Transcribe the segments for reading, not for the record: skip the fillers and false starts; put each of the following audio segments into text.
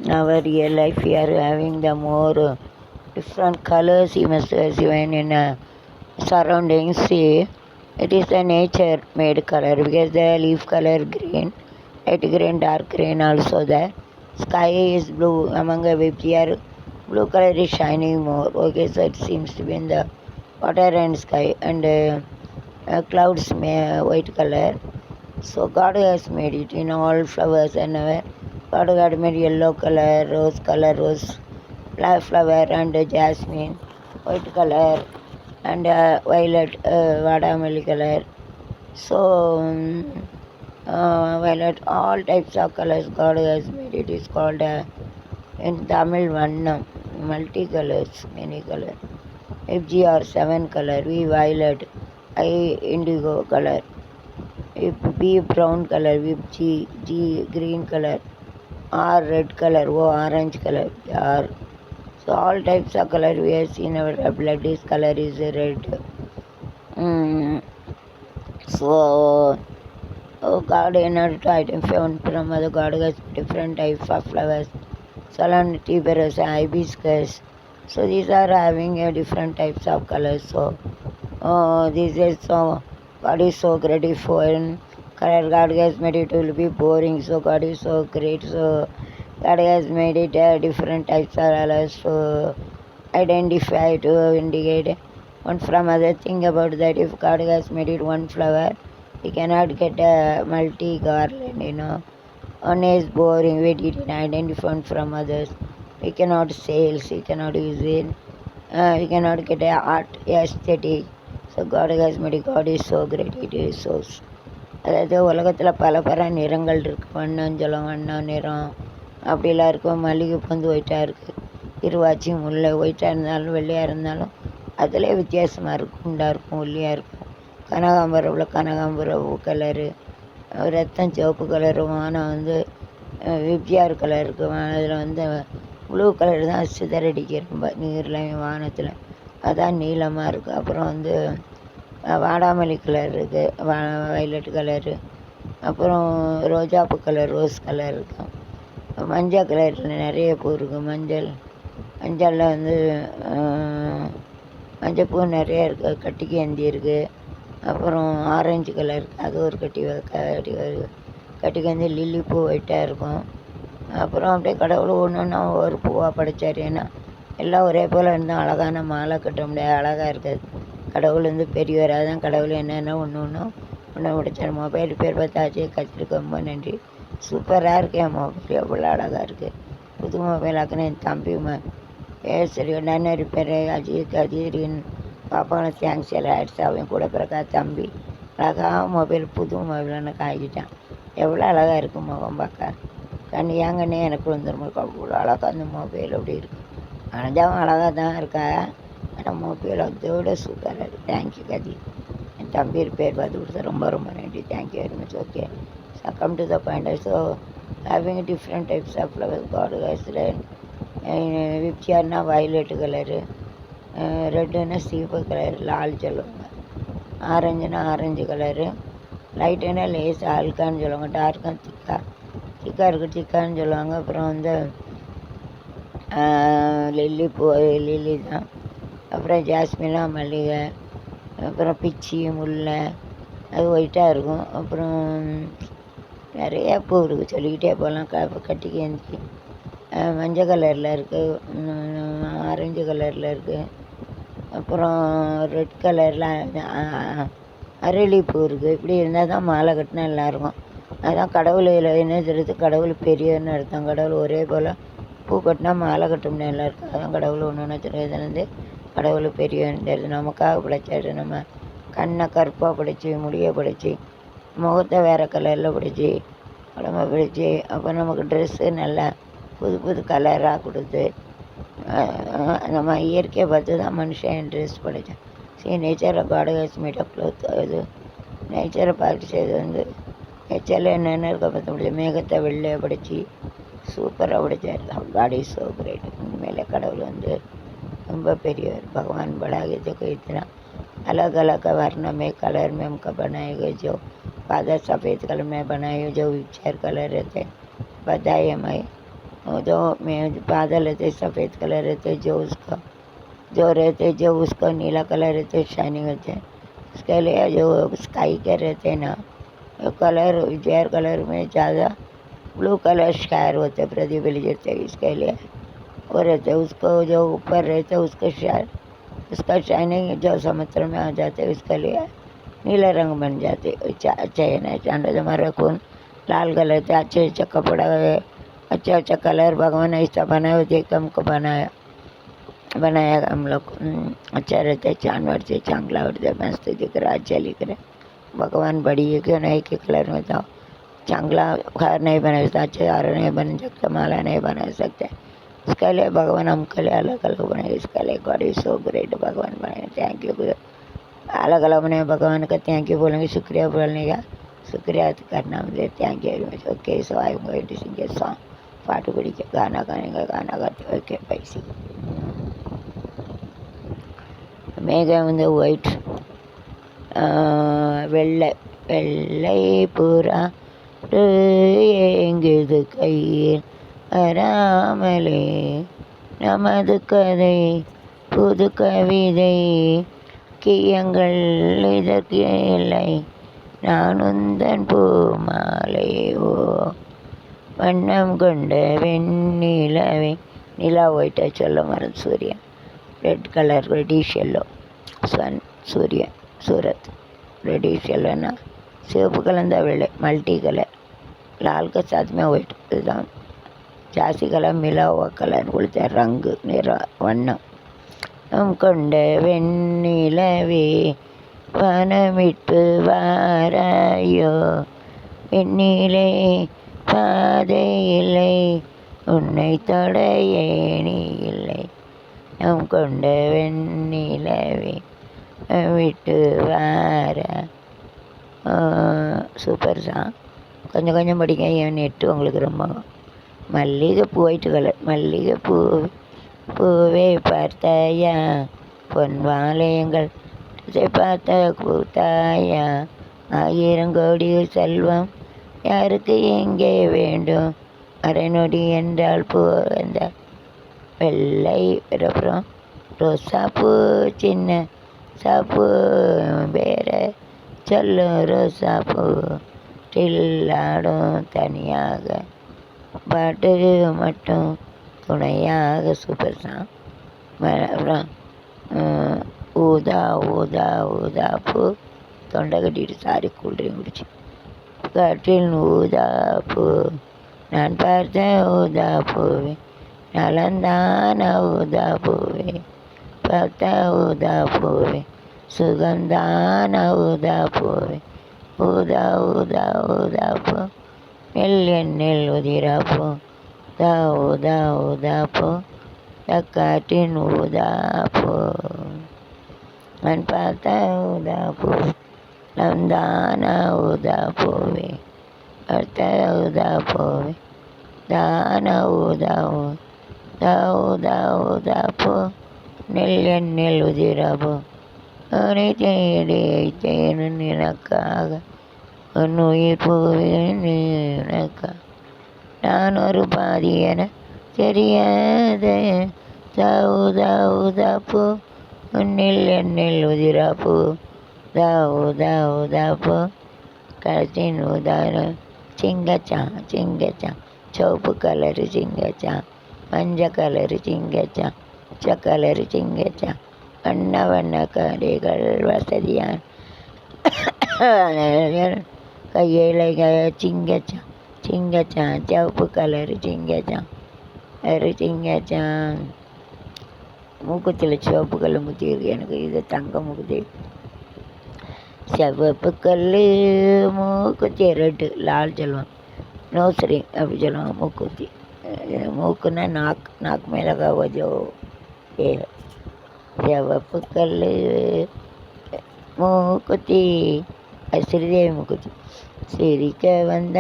our real life we are having the more different colors you must have even in surroundings. See, it is the nature made color because the leaf color green, light green, dark green also there. Sky is blue among the waves here. Blue color is shining more. Okay, so it seems to be in the water and sky and clouds white color. So God has made it in all flowers and God had made yellow color, rose flower and jasmine, white color and violet, vadamali color. So violet, all types of colors God has made it. Is called in Tamil Vannam, multicolors, many color. FGR 7 color, V violet, I indigo color. If B brown color, with G green color, R red color, O orange color, R. So all types of color we have seen our blood is color is red. Mm. So God in order to identify one from other God has different types of flowers. Salon tuberose, hibiscus. So these are having a different types of colors. So this is so God is so grateful and color God has made it will be boring. So God is so great. So God has made it different types of colors to identify to indicate one from other thing about that. If God has made it one flower, he cannot get a multi garland. One is boring, we didn't identify one from others. We cannot sales, we cannot use it. We cannot get a art aesthetic. So God has made God is so great it is so. அதாவது உலகத்தில் பல நிறங்கள் இருக்குது. வண்ணஞ்சலம் வண்ணம் நிறம் அப்படிலாம் இருக்கும். மல்லிகைப்பூ வந்து ஒயிட்டாக இருக்குது, இருவாச்சி முல்லை ஒயிட்டாக இருந்தாலும் வெள்ளையாக இருந்தாலும் அதிலே வித்தியாசமாக இருக்கும். குண்டாக இருக்கும், ஒல்லியாக இருக்கும். கனகாம்பரம் கலரு, ரத்தம் சிவப்பு கலரு, வானம் வந்து விப்ஜிஆர் கலர் இருக்குது. அதில் வந்து ப்ளூ கலர் தான் சிதறடிக்க ரொம்ப நீரில் வானத்தில், அதான் நீளமாக இருக்குது. அப்புறம் வந்து வாடாமல்லி கலர் இருக்குது, வயலட் கலரு. அப்புறம் ரோஜாப்பூ கலர், ரோஸ் கலர் இருக்கும். மஞ்சள் கலரில் நிறைய பூ இருக்குது. மஞ்சளில் வந்து மஞ்சள் பூ நிறைய இருக்குது. கட்டிக்கேந்தி இருக்குது. அப்புறம் ஆரஞ்சு கலர் இருக்குது, அது ஒரு கட்டிக்கேந்தி. லில்லி பூ ஒயிட்டாக இருக்கும். அப்புறம் அப்படியே கடவுள் ஒன்று ஒன்றா ஒரு பூவாக படைச்சார். ஏன்னா எல்லாம் ஒரே போல் இருந்தால் அழகான மாலை கட்ட முடியாது, அழகாக இருக்காது. கடவுள் வந்து பெரியவர், அதுதான் கடவுள் என்னென்ன ஒன்று முடிச்சார். மொபைல் பேர் பார்த்தாச்சு கத்திரிக்க ரொம்ப நன்றி. சூப்பராக இருக்குது என் மொபைல், எவ்வளோ அழகாக இருக்குது. புது மொபைல் ஆக்குன்னு என் தம்பி சரி நிறைய பேர் அஜீரின் பாப்பாவை தேங்க்ஸ் எல்லாம் ஆயிடுச்சு. அவன் கூட பிறக்கா தம்பி அழகாக மொபைல் புது மொபைல் எனக்கு ஆகிட்டான். எவ்வளோ அழகாக இருக்குது முகம் பார்க்க. ஏங்கண்ணே எனக்கு வந்துடும். அவ்வளோ அழகாக அந்த மொபைல் அப்படி இருக்குது. அணைஞ்சாவும் அழகாக தான் இருக்கா, ஆனால் மொபைல் அதோட சூப்பராக இருக்குது. தேங்க்யூ கதி. என் தம்பி பேர் பார்த்து கொடுத்தா ரொம்ப நன்றி. Thank you very much. Okay, so come to the point. So having different types of flowers God has learn. விப்சியார்னா வயலட் கலரு, ரெட்டுன்னா சிவப்பு கலர் லால் சொல்லுவாங்க, ஆரஞ்சுன்னா ஆரஞ்சு கலரு, லைட்டுன்னா லேஸ் ஆல்கான்னு சொல்லுவாங்க, டார்க்காக திக்காக இருக்குது திக்கான்னு சொல்லுவாங்க. அப்புறம் வந்து லில்லி தான். அப்புறம் ஜாஸ்மினா மல்லிகை, அப்புறம் பிச்சி முல்லை, அது ஒயிட்டாக இருக்கும். அப்புறம் நிறையா பூ இருக்குது, சொல்லிக்கிட்டே போகலாம். கட்டிக்கேந்தி மஞ்சள் கலரில் இருக்குது, ஆரஞ்சு கலரில் இருக்குது. அப்புறம் ரெட் கலரில் அரளிப்பூ இருக்குது. இப்படி இருந்தால் தான் மாலை கட்டினா நல்லாயிருக்கும். அதுதான் கடவுள் என்ன தெரியுது, கடவுள் பெரியன்னு அர்த்தம். கடவுள் ஒரே போல் பூ கட்டினா மாலை கட்ட முடியாது எல்லாருக்கும். அதான் கடவுள் ஒன்று தெரியுதுலேருந்து கடவுள் பெரியன்னு தெரியுது. நமக்காக படைச்சாரு. நம்ம கண்ணை கருப்பாக படைச்சி, முடியை படைச்சி, முகத்தை வேறு கலரில் படைச்சி, உடம்பை படைச்சி, அப்போ நமக்கு ட்ரெஸ்ஸு நல்லா புது கலராக கொடுத்து, நம்ம இயற்கையை பார்த்து தான் மனுஷன் ட்ரெஸ் படைத்தான். சரி, நேச்சரில் God has made a cloth. அது நேச்சரை பார்த்து செய்து வந்து நேச்சரில் என்னென்ன இருக்க பார்த்த முடியும். மேகத்தை வெள்ளையை படைச்சி சூப்பராக படைச்சார். God is so great. உண்மையிலே கடவுள் வந்து ரொம்ப பெரியவர். भगवान बड़ा है, देखो इतना अलग अलग वर्ण में कलर में हमको बनाए गए. जो बादल सफ़ेद कलर में बनाए, जो विचार कलर रहते, बताइए मैं बादल रहते सफ़ेद कलर रहते जो उसका नीला कलर रहते शाइनिंग होते हैं। उसके लिए जो स्काई के रहते हैं ना, वो कलर जेर कलर में ज़्यादा ब्लू कलर शायर होते प्रतिबिंबित रहते, इसके लिए वो रहते उसको जो ऊपर रहते उसका शायर, उसका शाइनिंग जो समुद्र में आ जाते उसके लिए नीला रंग बन जाते। अच्छा है ना, चांद हमारा खून लाल कलर थे। अच्छे अच्छा कपड़ा अच्छा कलर भगवान ऐसा बनाया, देख हमको बनाया हम लोग। अच्छा रहता है, जानवर से चांगला उड़ते मस्त दिख रहा, अच्छा लिख रहा। भगवान बड़ी है क्यों नहीं के कलर में तो चांगला हार नहीं बना सकता, अच्छे हार नहीं बन सकता, माला नहीं बना सकते। इसके लिए भगवान हमके लिए अलग अलग बनाए, इसके लिए गॉड इज सो ग्रेट, भगवान बनाए, थैंक यू। अलग अलग बनाए भगवान का थैंक यू बोलेंगे, शुक्रिया बोलने का, शुक्रिया करना मुझे, thank you very much. Okay, so I am going to sing a song, पाठ पढ़ी के गाना गाने का गाना गाते। ओके पैसी மேகம் வந்து ஒயிட், வெள்ளை வெள்ளை புறா ஏங்குது கையில் வராமலே, நமது கதை புது கவிதை கியங்கள் இதற்கு இல்லை, நான் உந்தன் பூ மாலையோ வண்ணம் கொண்ட வெண்ணிலவே. நிலா ஒயிட்டாக சொல்ல மரம் சூரியன், red colour reddish yellow sun சூரியன் सूरत, रेडिश येलो ना, सिवப்பு கலந்த வெள்ளை मल्टी कलर, लाल के साथ में वाइट, एकदम जास्ती कलर मिला हुआ कलर बोलते हैं, रंग निरा वண்ணம். நம் கொண்ட வெண்ணிலவே வனமிட்டு வாராயோ, வெண்ணிலே பாதை இல்லை உன்னை தொட ஏணி இல்லை, நம் கொண்ட வெண்ணிலவே விட்டு வார. சூப்பர் சாங், கொஞ்சம் கொஞ்சம் படிக்க, என் நெட்டு உங்களுக்கு ரொம்ப. மல்லிகைப்பூ ஒயிட் கலர், மல்லிகைப்பூ பூவே பார்த்தாயா, பொன் வாளையங்கள் பார்த்த பூத்தாயா, 1000 கோடி செல்வம் யாருக்கு எங்கே வேண்டும், அரைநொடி என்றால் பூ அந்த வெள்ளை. அப்புறம் ரோசாப்பூ சின்ன சாப்பு வேற சொல்லும், ரோசாப்பூ டில்லாடும் தனியாக, பாட்டு மட்டும் துணையாக. Super song. அப்புறம் ஊதா ஊதா ஊதா பூ, தொண்டை கட்டிட்டு சாரி கூல்ட்ரிங்க் குடிச்சு, காற்றில் ஊதா பூ நான் பார்த்தேன், ஊதா பூவே நலந்தான ஊதா பூவே, பார்த்தா ஊதா பூவே சுகந்தான ஊதா பூவே, ஊதா ஊதா ஊதா பூ நெல் எண்ணெல் உதிரா பூ, தா ஊதா ஊதா பூ தக்காற்றின் ஊதா பூ, நான் பார்த்தா ஊதா பூ நந்தான ஊதா பூவே, பார்த்தா ஊதா பூவே தான ஊதா தா ஊதா ஊதா பூ நெல் எண்ணெல் உதிரா பூ, அவனை தேடி வைத்தேன் எனக்காக, உன் உயிர் பூவின் எனக்கா, நான் ஒரு பாதி என தெரியாத, தா ஊதா ஊதா பூ உன்னில் எண்ணெல் உதிரா பூ, தா ஊதா ஊதா பூ கழுத்தின் ஊதான சிங்கச்சான் சிங்கச்சான், சிவப்பு கலரு சிங்கச்சான், மஞ்சள் கலரு சிங்கச்சான், பச்சை கலரு சிங்கச்சான், வண்ண வண்ண கடைகள் வசதியான் கையில் சிங்கச்சான் சிங்கச்சான், சிவப்பு கலரு சிங்கச்சான் வேறு சிங்கச்சான். மூக்குத்தில் சிவப்பு கல் முத்தி இருக்கு எனக்கு, இது தங்க மூக்குத்தி. சிவப்பு கல் மூக்குத்தி ரெட்டு, லால் சொல்லுவாங்க, நோஸ் ரிங் அப்படி சொல்லுவாங்க. மூக்குத்தி மூக்குன்னா நாக்கு மேலே கவஜோ ஏ, சிவப்பு கல் மூக்குத்தி, அது ஸ்ரீதேவி மூக்குத்தி. சிரிக்க வந்த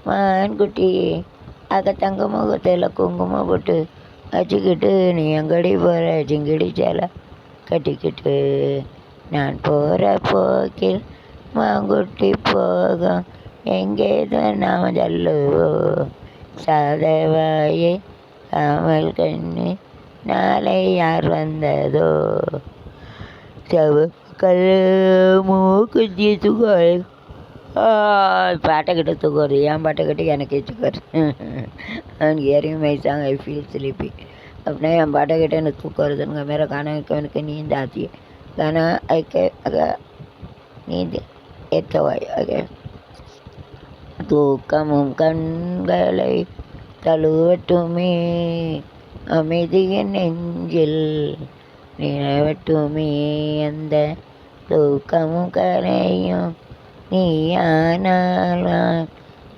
மான்குட்டி அக்க தங்க முகத்தில் குங்குமம் போட்டு வச்சுக்கிட்டு, நீ எங்கடி போகிற சிங்கிடி சேலை கட்டிக்கிட்டு, நான் போகிற போக்கில் மாங்குட்டி போகும் எங்கேதான் நாம் சொல்லுவோம், சாதவாயே காமல் கண்ணு நாளை யார் வந்ததோ செவக்கல் மூக்குத்தி துகள் பாட்டை கிட்ட தூக்குறது என் பாட்டை கிட்ட எனக்கு தூக்குறது அவன் hearing my song I feel sleepy அப்படின்னா என் பாட்டை கிட்ட எனக்கு தூக்குறதுங்க மேலே காணக்கு நீந்த ஆத்தி கானா ஐக்கே அக நீந்தி ஏற்றவாய் அகே தூக்கமும் கண்களை தழுவட்டுமே அமைதியின் நெஞ்சில் நினைவட்டுமே அந்த தூக்கமும் கரையும் நீயானால் நான்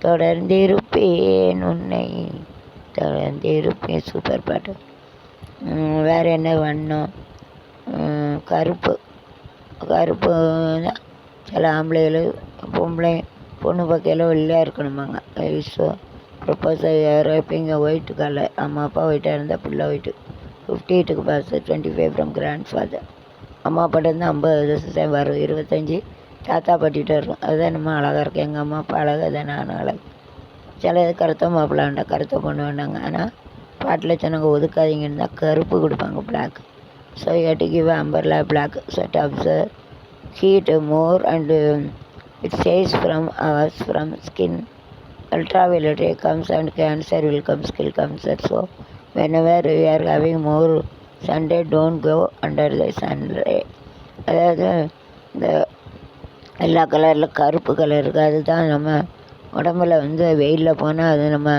தொடர்ந்திருப்பேன் உன்னை தொடர்ந்திருப்பேன். சூப்பர் பாட்டு. வேறு என்ன வண்ணம்? கருப்பு கருப்பு தான் சில ஆம்பளைகள் பொண்ணு பார்க்கையில் வெள்ளையாக இருக்கணுமாங்க. So propose wrapping white colour. அம்மா அப்பா ஒயிட்டாக இருந்தால் பிள்ளை ஒயிட்டு. 58க்கு பாஸ், 25 ஃப்ரம் கிராண்ட் ஃபாதர். அம்மா அப்பாட்ட இருந்து 50 வரும், 25 தாத்தா பாட்டிகிட்ட இருக்கும். அதுதான் நம்ம அழகாக இருக்கும். எங்கள் அம்மா அப்பா அழகு, அதான் நானும் அழகு. சில இது கருத்த மாப்பிள்ளை வேண்டாம், கருத்த பொண்ணு வேண்டாங்க. ஆனால் பாட்டில் சொன்னாங்க ஒதுக்காதீங்கன்னு தான் கருப்பு கொடுப்பாங்க, black. So to give umbrella black set observe heat more and it says from skin ultraviolet ray comes and cancer will come, skill comes. So whenever we are having more sunday, don't go under the sun ray. அதாவது இந்த எல்லா கலரில் கருப்பு colour இருக்குது. அதுதான் நம்ம உடம்புல வெயிலில் போனால் அது நம்ம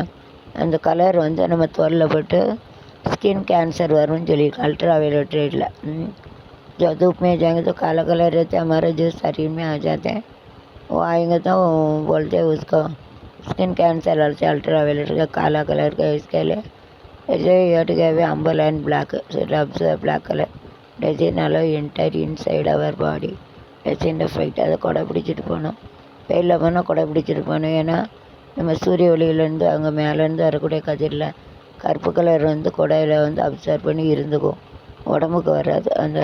அந்த கலர் நம்ம தோலில் போட்டு स्किन कैंसर वरुण चलिए अल्ट्रावायलेट रेड जो धूप में जाएंगे तो काला कलर रहता है, हमारे जो शरीर में आ जाते हैं वो आएंगे तो बोलते हैं उसको स्किन कैंसर अल्ट्रावायलेट का काला कलर का. इसके लिए ऐसे हट गए अम्बल एंड ब्लैक ब्लैक कलर டெசினாலோ என்டர் இன்சைட் அவர் பாடி டெசின் எஃபெக்ட். அதை கொடை பிடிச்சிட்டு போகணும். வெயிலில் போனால் கொடை பிடிச்சிட்டு போகணும். ஏன்னா நம்ம சூரிய ஒளியிலேருந்து அங்கே மேலேருந்து வரக்கூடிய கதிரில் கருப்பு கலர் கொடையில் அப்சர்வ் பண்ணி இருந்துக்கும், உடம்புக்கு வராது. அந்த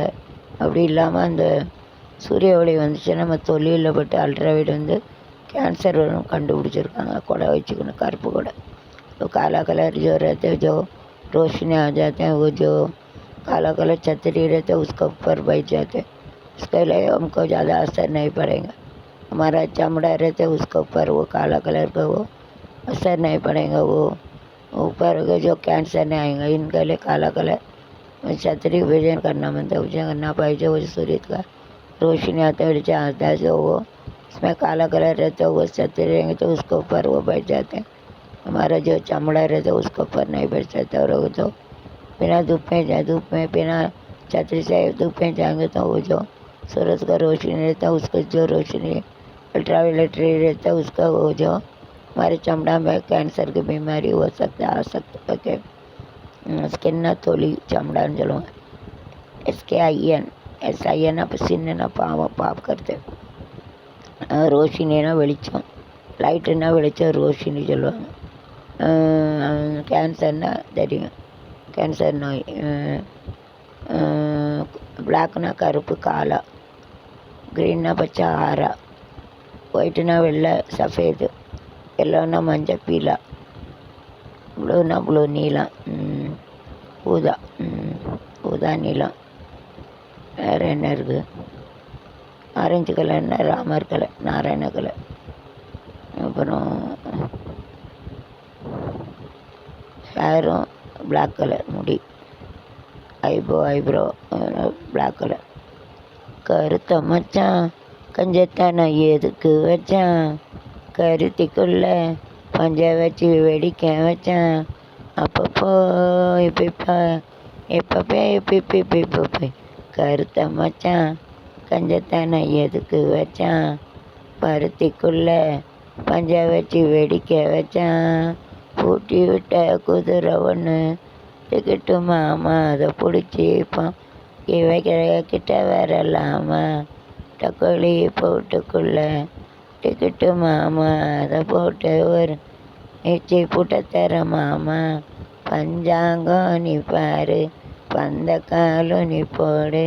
அப்படி இல்லாமல் அந்த சூரிய ஒளி வந்துச்சுன்னா நம்ம தொழிலில் பட்டு அல்ட்ராவைட் கேன்சர் வரும் கண்டுபிடிச்சிருக்காங்க. கொடை வச்சுக்கணும், கருப்பு கொடை. तो काला कलर जो रहते हैं, जो रोशनी आ जाते हैं, वो जो काला कलर छतरी रहते हैं उसके ऊपर बैठ जाते हैं. उसके लिए हमको ज़्यादा असर नहीं पड़ेगा. हमारा चमड़ा रहते उसके ऊपर वो काला कलर का वो असर नहीं पड़ेगा. वो ऊपर के जो कैंसर नहीं आएगा. इनके लिए काला कलर छतरी विजन करना बनता है. विजन करना पाहिजे. वो सूर्य का रोशनी आता है जो वो उसमें काला कलर रहता है, वो छतरी रहेंगे तो उसके ऊपर वो बैठ जाते हैं. हमारा जो चमड़ा रहता है उसके ऊपर नहीं बैठ जाता. और वो तो बिना धूप में बिना छतरी से धूप में जाएंगे तो वो जो सूरज का रोशनी रहता है उसका जो रोशनी अल्ट्रावायलेट रे रहता है उसका वो जो हमारे चमड़ा में कैंसर की बीमारी हो सकता है, आ सकता है. स्किन तोली चमड़ा चलो SKIN SIN पसीना पाप करते. ரோஷினா வெளிச்சம், லைட்டுன்னா வெளிச்சம், ரோஷினி சொல்லுவாங்க. கேன்சர்னா தெரியும், கேன்சர் நோய். பிளாக்னா கருப்பு காலா, க்ரீன்னா பச்சை ஆரா, ஒயிட்னா வெள்ளை சஃபேது, எல்லோன்னா மஞ்சள் பீலா, ப்ளூனா ப்ளூ நீலம், ஊதா ஊதா நீலம். வேறு என்ன இருக்குது? ஆரஞ்சு கலர்னா ராமர் கலர், நாராயண கலர். அப்புறம் ஹேரும் பிளாக் கலர், முடி ஐப்ரோ பிளாக் கலர். கருத்த மச்சான் கஞ்சத்தான எதுக்கு வச்சான், கருத்திக்குள்ள பஞ்ச வச்சு வெடிக்க வச்சான். அப்பப்போ எப்பப்போ கருத்த மச்சான் கஞ்சத்தான எதுக்கு வச்சான், பருத்திக்குள்ள பஞ்ச வச்சு வெடிக்க வச்சான். பூட்டி விட்ட குதிரை ஒன்று டிக்கெட்டு மாமா அதை பிடிச்சிப்பான், வைக்கிற கிட்ட வரலாமா. டக்கோலி போட்டுக்குள்ள டிக்கெட்டு மாமா அதை போட்டு ஒரு எச்சி புட்ட தர மாமா. பஞ்சாங்கம் நீ பாரு, பந்த காலும் நீ போடு,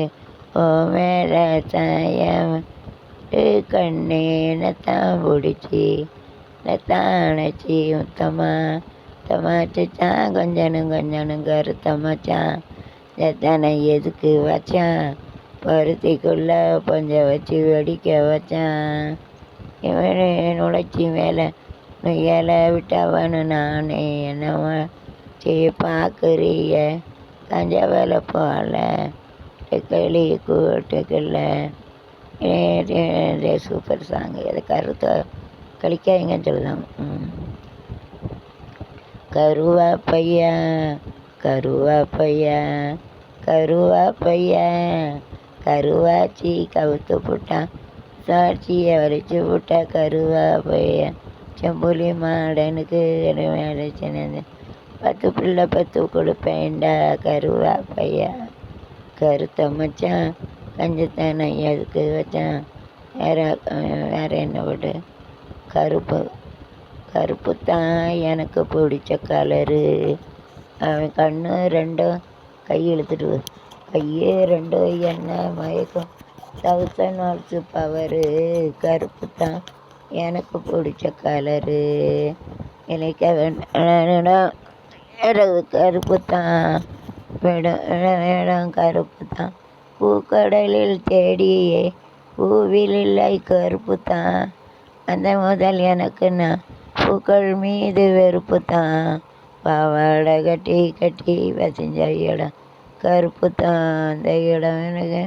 ஓ மேலே சாயம் கண்ணே நத்தான் பிடிச்சி நத்தானச்சி முத்தம்மா மச்சான் கொஞ்சனும் கருத்த மச்சான் எத்தனை எதுக்கு வச்சான் பருத்திக்குள்ள பஞ்ச வச்சு வெடிக்க வச்சான் இவனு நுழைச்சி மேலே நுயலை விட்டவனு நானே என்னவா செய்ய பார்க்குறிய கஞ்ச வேலை போல டெக்களி கூட்டுக்குள்ள சூப்பர் சாங் அது கருத்தை கழிக்காதீங்கன்னு சொல்லுதாங்க. கருவாப்பையா கருவாப்பையா கருவாப்பையா கருவாச்சி கவுத்து போட்டான் சாட்சியை வலிச்சு விட்டா கருவாப்பையா செம்புலி மாடனுக்கு வேலை சின்னது 10 பிள்ளை 10 கொடுப்பேன்டா கருவாப்பையா கருத்த மச்சான் கஞ்சத்தானே எதுக்கு வச்சான் வேற என்ன விடு கருப்பு தான் எனக்கு பிடிச்ச கலரு அவன் கண்ணு ரெண்டும் கை இழுத்துட்டு கையே ரெண்டும் என்ன மயக்கம் 1000 வாட்ஸ் பவரு கருப்பு தான் எனக்கு பிடிச்ச கலரு இணைக்க வேண்டாம் கருப்பு தான் வேடம் கருப்பு தான் பூக்கடலில் தேடியே பூவில் இல்லை கருப்பு தான் அந்த முதல் எனக்கு நான் பூக்கள் மீது வெறுப்பு தான் பாவாடை கட்டி வசிஞ்ச இடம் கருப்பு தான் அந்த இடம் எனக்கு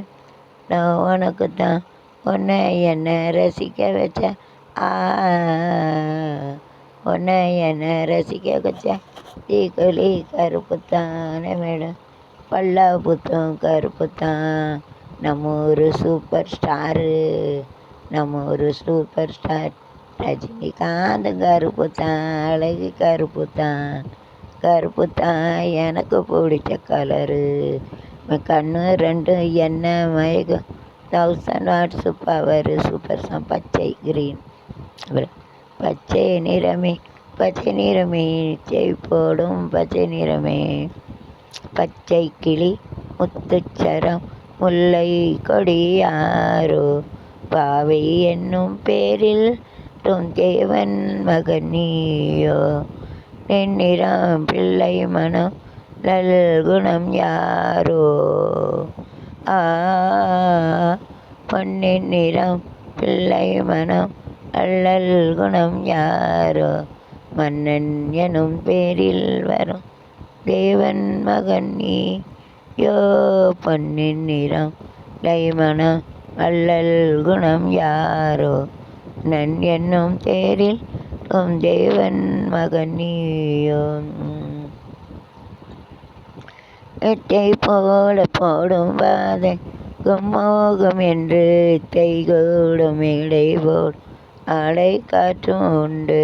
நான் உனக்கு தான் உன்னை என்ன ரசிக்க வச்ச உன்னை என்ன ரசிக்க வச்ச தீக்களி கருப்பு தானே மேடம் பல்லா புத்தம் கருப்பு தான் நம்ம ஒரு சூப்பர் ஸ்டாரு ரஜினிகாந்த் கருப்பு தான் அழகு கருப்பு தான் எனக்கு பிடிச்ச கலரு கண்ணு ரெண்டும் என்ன மயக்கம் 1000 வாட்ஸ் பவரு சூப்பர் சாங் பச்சை கிரீன் பச்சை நிறமே போடும் பச்சை நிறமே பச்சை கிளி முத்துச்சரம் முல்லை கொடியாரோ பாவை என்னும் பேரில் தேவன் மகன் நீயோ நிறம் பிள்ளை மனம் நல்குணம் யாரோ பொன்னின் நிறம் பிள்ளை மனம் அல்லல் குணம் யாரோ மன்னன் எனும் பேரில் வரும் தேவன் மகன் நீயோ பொன்னின் நிறம் லைமனம் அல்லல் குணம் யாரோ நன் என்னும் தேரில் தேவன் மகன் நீயோ எட்டை போல போடும் வாதை கும்மோகம் என்று தைகூடும் இடை போல் ஆடை காற்றும் உண்டு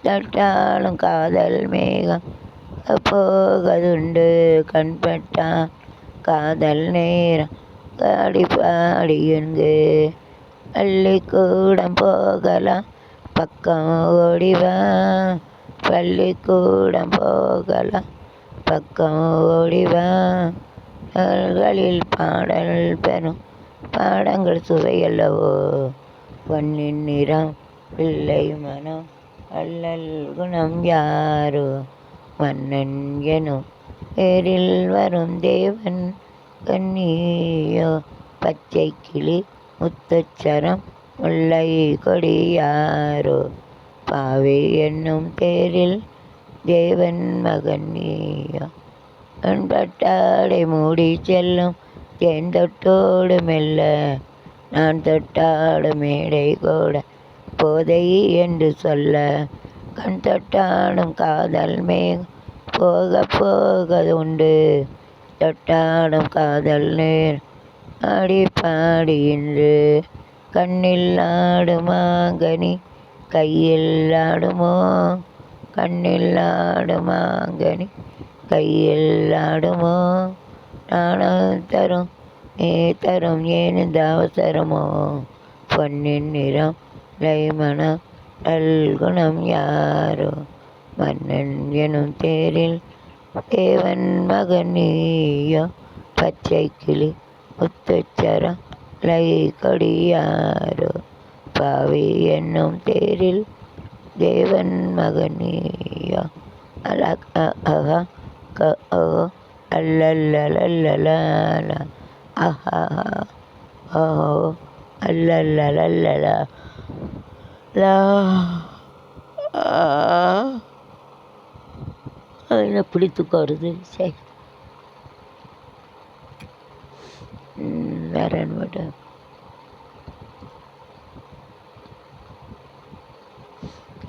தட்டாலும் காதல் மேகம் போகதுண்டு கண்பட்டான் காதல் நேரம் பாடியுங்கு பள்ளிக்கூடம் போகலாம் பக்கம் ஓடிவா பள்ளிக்கூடம் போகலாம் பக்கம் ஓடிவா நல்களில் பாடல் பெறும் பாடங்கள் சுவையல்லவோ பொன்னின் நிறம் பிள்ளை மனம் அல்லல் குணம் யாரோ மன்னன் எனும் பேரில் வரும் தேவன் கண்ணியோ பச்சை கிளி முத்துச்சரம் முல்லை கொடியாரோ பாவை என்னும் பேரில் தேவன் மகன் நீயோ பட்டாடை மூடி செல்லும் தேன் தொட்டோடு மெல்ல நான் தொட்டாடு மேடை கூட போதை என்று சொல்ல கண் தொட்டாடும் காதல் மேகம் போக உண்டு தொட்டாடும் காதல் நேர் ஆடி பாடி இன்று கண்ணில் ஆடுமாங்கனி கையில் ஆடுமோ கண்ணில் ஆடுமாங்கனி கையில் ஆடுமோ நானும் தரும் தரும் ஏன் இந்த அவசரமோ பொன்னின் நிறம் லைமனம் நல்குணம் யாரோ மன்னன் எனும் தேரில் தேவன் மகன் நீயோ பச்சை கிளி முத்துச்சரம் லை கொடியாரோ பாவி என்னும் தேரில் தேவன் மகன் நீயோ அலக் அஹ க ஓ அல்லல்லலல்லல அஹா ஓ அல்லல்லலல்லல லா என்ன பிடித்துக்கு வருது சரி. வேற என்ன பாட்டு?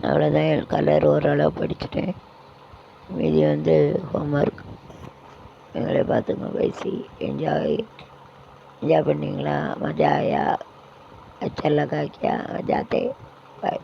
அவ்வளோதான். என் கலர் ஓரளவு படிச்சுட்டேன். மீதி ஹோம்ஒர்க். எங்களை பார்த்துங்க. பேசி என்ஜாய் பண்ணீங்களா? மஜா ஆயா? अच्छा लगा क्या? जाते बाय.